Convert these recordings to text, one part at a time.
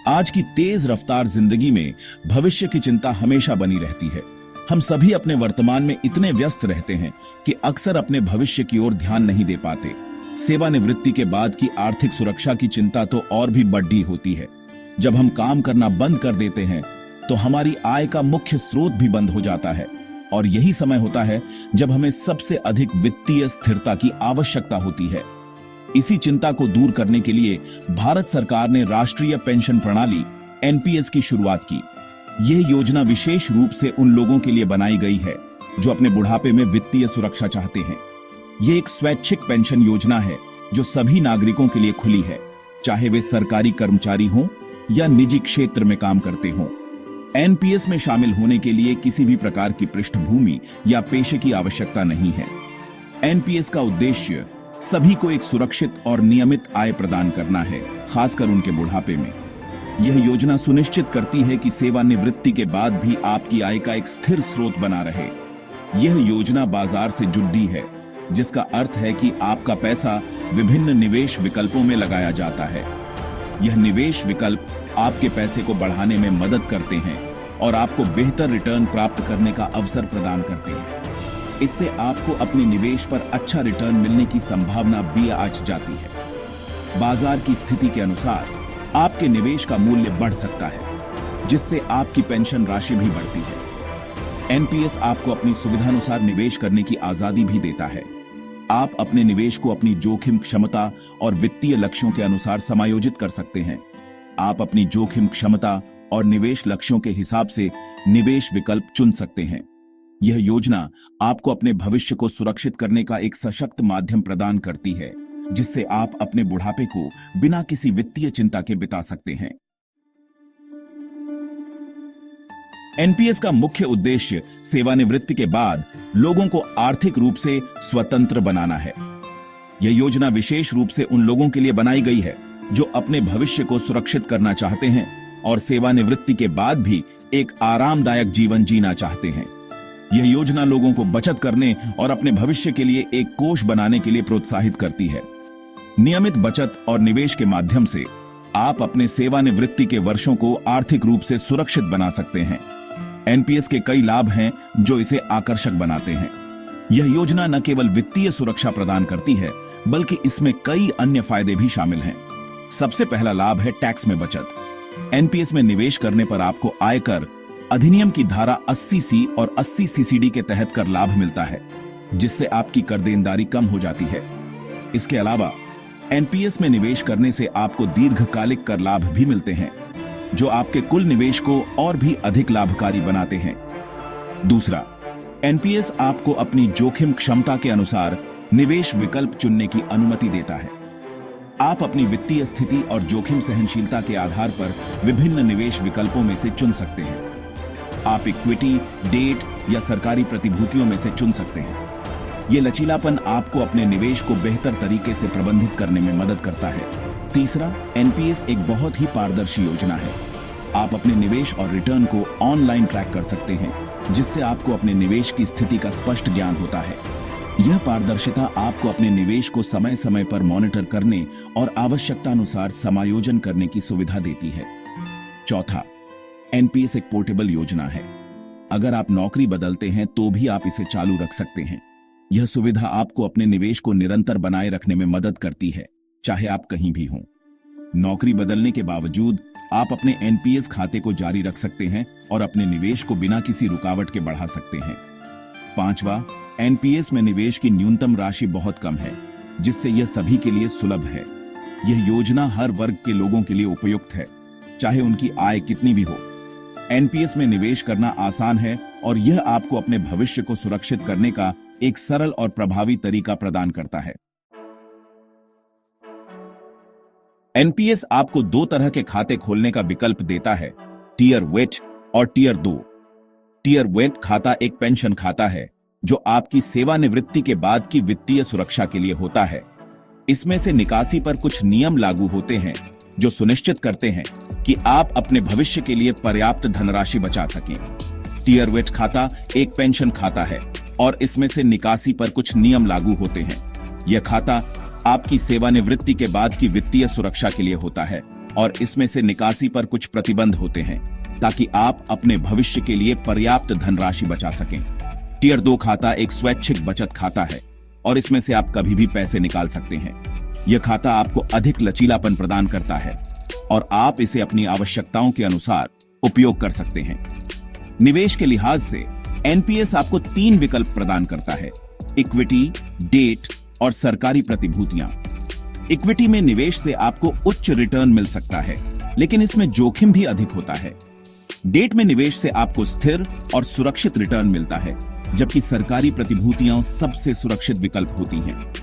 आज की तेज रफ्तार जिंदगी में भविष्य की चिंता हमेशा बनी रहती है। हम सभी अपने वर्तमान में इतने व्यस्त रहते हैं कि अक्सर अपने भविष्य की ओर ध्यान नहीं दे पाते। सेवानिवृत्ति के बाद की आर्थिक सुरक्षा की चिंता तो और भी बढ़ी होती है। जब हम काम करना बंद कर देते हैं तो हमारी आय का मुख्य स्रोत भी बंद हो जाता है और यही समय होता है जब हमें सबसे अधिक वित्तीय स्थिरता की आवश्यकता होती है। इसी चिंता को दूर करने के लिए भारत सरकार ने राष्ट्रीय पेंशन प्रणाली एनपीएस की शुरुआत की। यह योजना विशेष रूप से उन लोगों के लिए बनाई गई है जो अपने बुढ़ापे में वित्तीय सुरक्षा चाहते हैं। यह एक स्वैच्छिक पेंशन योजना है जो सभी नागरिकों के लिए खुली है, चाहे वे सरकारी कर्मचारी हों या निजी क्षेत्र में काम करते हों। एनपीएस में शामिल होने के लिए किसी भी प्रकार की पृष्ठभूमि या पेशे की आवश्यकता नहीं है। एनपीएस का उद्देश्य सभी को एक सुरक्षित और नियमित आय प्रदान करना है, खासकर उनके बुढ़ापे में। यह योजना सुनिश्चित करती है कि सेवानिवृत्ति के बाद भी आपकी आय का एक स्थिर स्रोत बना रहे। यह योजना बाजार से जुड़ी है, जिसका अर्थ है कि आपका पैसा विभिन्न निवेश विकल्पों में लगाया जाता है। यह निवेश विकल्प आपके पैसे को बढ़ाने में मदद करते हैं और आपको बेहतर रिटर्न प्राप्त करने का अवसर प्रदान करते हैं। इससे आपको अपने निवेश पर अच्छा रिटर्न मिलने की संभावना भी आज जाती है। बाजार की स्थिति के अनुसार आपके निवेश का मूल्य बढ़ सकता है, जिससे आपकी पेंशन राशि भी बढ़ती है। एनपीएस आपको अपनी सुविधानुसार निवेश करने की आजादी भी देता है। आप अपने निवेश को अपनी जोखिम क्षमता और वित्तीय लक्ष्यों के अनुसार समायोजित कर सकते हैं। आप अपनी जोखिम क्षमता और निवेश लक्ष्यों के हिसाब से निवेश विकल्प चुन सकते हैं। यह योजना आपको अपने भविष्य को सुरक्षित करने का एक सशक्त माध्यम प्रदान करती है, जिससे आप अपने बुढ़ापे को बिना किसी वित्तीय चिंता के बिता सकते हैं। एनपीएस का मुख्य उद्देश्य सेवानिवृत्ति के बाद लोगों को आर्थिक रूप से स्वतंत्र बनाना है। यह योजना विशेष रूप से उन लोगों के लिए बनाई गई है जो अपने भविष्य को सुरक्षित करना चाहते हैं और सेवानिवृत्ति के बाद भी एक आरामदायक जीवन जीना चाहते हैं। यह योजना लोगों को बचत करने और अपने भविष्य के लिए एक कोष बनाने के लिए प्रोत्साहित करती है। नियमित बचत और निवेश के माध्यम से आप अपने सेवानिवृत्ति के वर्षों को आर्थिक रूप से सुरक्षित बना सकते हैं। एनपीएस के कई लाभ हैं जो इसे आकर्षक बनाते हैं। यह योजना न केवल वित्तीय सुरक्षा प्रदान करती है, बल्कि इसमें कई अन्य फायदे भी शामिल हैं। सबसे पहला लाभ है टैक्स में बचत। एनपीएस में निवेश करने पर आपको आयकर अधिनियम की धारा 80C और 80 CCD के तहत कर लाभ मिलता है, जिससे आपकी कर देनदारी कम हो जाती है। इसके अलावा एनपीएस में निवेश करने से आपको दीर्घकालिक कर लाभ भी मिलते हैं, जो आपके कुल निवेश को और भी अधिक लाभकारी बनाते हैं। दूसरा, एनपीएस आपको अपनी जोखिम क्षमता के अनुसार निवेश विकल्प चुनने की अनुमति देता है। आप अपनी वित्तीय स्थिति और जोखिम सहनशीलता के आधार पर विभिन्न निवेश विकल्पों में से चुन सकते हैं। आप इक्विटी, डेट या सरकारी प्रतिभूतियों में से चुन सकते हैं। यह लचीलापन आपको अपने निवेश को बेहतर तरीके से प्रबंधित करने में मदद करता है। तीसरा, एनपीएस एक बहुत ही पारदर्शी योजना है। आप अपने निवेश और रिटर्न को ऑनलाइन ट्रैक कर सकते हैं, जिससे आपको अपने निवेश की स्थिति का स्पष्ट ज्ञान होता है। यह पारदर्शिता आपको अपने निवेश को समय समय पर मॉनिटर करने और आवश्यकतानुसार समायोजन करने की सुविधा देती है। चौथा, एनपीएस एक पोर्टेबल योजना है। अगर आप नौकरी बदलते हैं तो भी आप इसे चालू रख सकते हैं। यह सुविधा आपको अपने निवेश को निरंतर बनाए रखने में मदद करती है, चाहे आप कहीं भी हों। नौकरी बदलने के बावजूद आप अपने एनपीएस खाते को जारी रख सकते हैं और अपने निवेश को बिना किसी रुकावट के बढ़ा सकते हैं। पांचवा, एनपीएस में निवेश की न्यूनतम राशि बहुत कम है, जिससे यह सभी के लिए सुलभ है। यह योजना हर वर्ग के लोगों के लिए उपयुक्त है, चाहे उनकी आय कितनी भी हो। एनपीएस में निवेश करना आसान है और यह आपको अपने भविष्य को सुरक्षित करने का एक सरल और प्रभावी तरीका प्रदान करता है। एनपीएस आपको दो तरह के खाते खोलने का विकल्प देता है, टियर 1 और टियर 2। टियर 1 खाता एक पेंशन खाता है जो आपकी सेवानिवृत्ति के बाद की वित्तीय सुरक्षा के लिए होता है। इसमें से निकासी पर कुछ नियम लागू होते हैं जो सुनिश्चित करते हैं कि आप अपने भविष्य के लिए पर्याप्त धनराशि बचा सकें। टियर 1 खाता एक पेंशन खाता है और इसमें से निकासी पर कुछ नियम लागू होते हैं। यह खाता आपकी सेवानिवृत्ति के बाद की वित्तीय सुरक्षा के लिए होता है और इसमें से निकासी पर कुछ प्रतिबंध होते हैं ताकि आप अपने भविष्य के लिए पर्याप्त धनराशि बचा सकें। टियर 2 खाता एक स्वैच्छिक बचत खाता है और इसमें से आप कभी भी पैसे निकाल सकते हैं। यह खाता आपको अधिक लचीलापन प्रदान करता है और आप इसे अपनी आवश्यकताओं के अनुसार उपयोग कर सकते हैं। निवेश के लिहाज से एनपीएस आपको 3 विकल्प प्रदान करता है: इक्विटी, डेट और सरकारी प्रतिभूतियां। इक्विटी में निवेश से आपको उच्च रिटर्न मिल सकता है, लेकिन इसमें जोखिम भी अधिक होता है। डेट में निवेश से आपको स्थिर और सुरक्षित रिटर्न मिलता है, जबकि सरकारी प्रतिभूतियां सबसे सुरक्षित विकल्प होती हैं।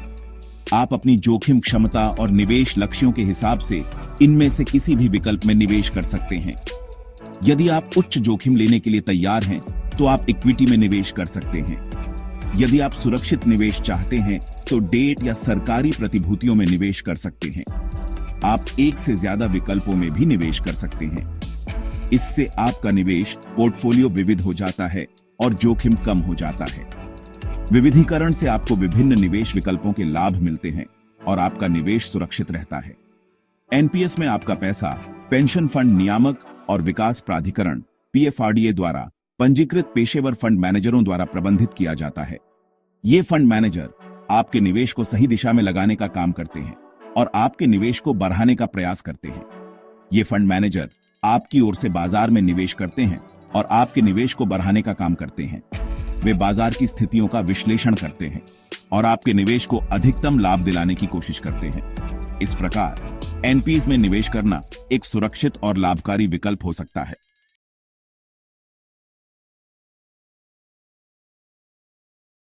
आप अपनी जोखिम क्षमता और निवेश लक्ष्यों के हिसाब से इनमें से किसी भी विकल्प में निवेश कर सकते हैं। यदि आप उच्च जोखिम लेने के लिए तैयार हैं, तो आप इक्विटी में निवेश कर सकते हैं। यदि आप सुरक्षित निवेश चाहते हैं, तो डेट या सरकारी प्रतिभूतियों में निवेश कर सकते हैं। आप एक से ज्यादा विकल्पों में भी निवेश कर सकते हैं। इससे आपका निवेश पोर्टफोलियो विविध हो जाता है और जोखिम कम हो जाता है। विविधीकरण से आपको विभिन्न निवेश विकल्पों के लाभ मिलते हैं और आपका निवेश सुरक्षित रहता है। एनपीएस में आपका पैसा पेंशन फंड नियामक और विकास प्राधिकरण पीएफआरडीए द्वारा पंजीकृत पेशेवर फंड मैनेजरों द्वारा प्रबंधित किया जाता है। ये फंड मैनेजर आपके निवेश को सही दिशा में लगाने का काम करते हैं और आपके निवेश को बढ़ाने का प्रयास करते हैं। ये फंड मैनेजर आपकी ओर से बाजार में निवेश करते हैं और आपके निवेश को बढ़ाने का काम करते हैं। वे बाजार की स्थितियों का विश्लेषण करते हैं और आपके निवेश को अधिकतम लाभ दिलाने की कोशिश करते हैं। इस प्रकार एनपीएस में निवेश करना एक सुरक्षित और लाभकारी विकल्प हो सकता है।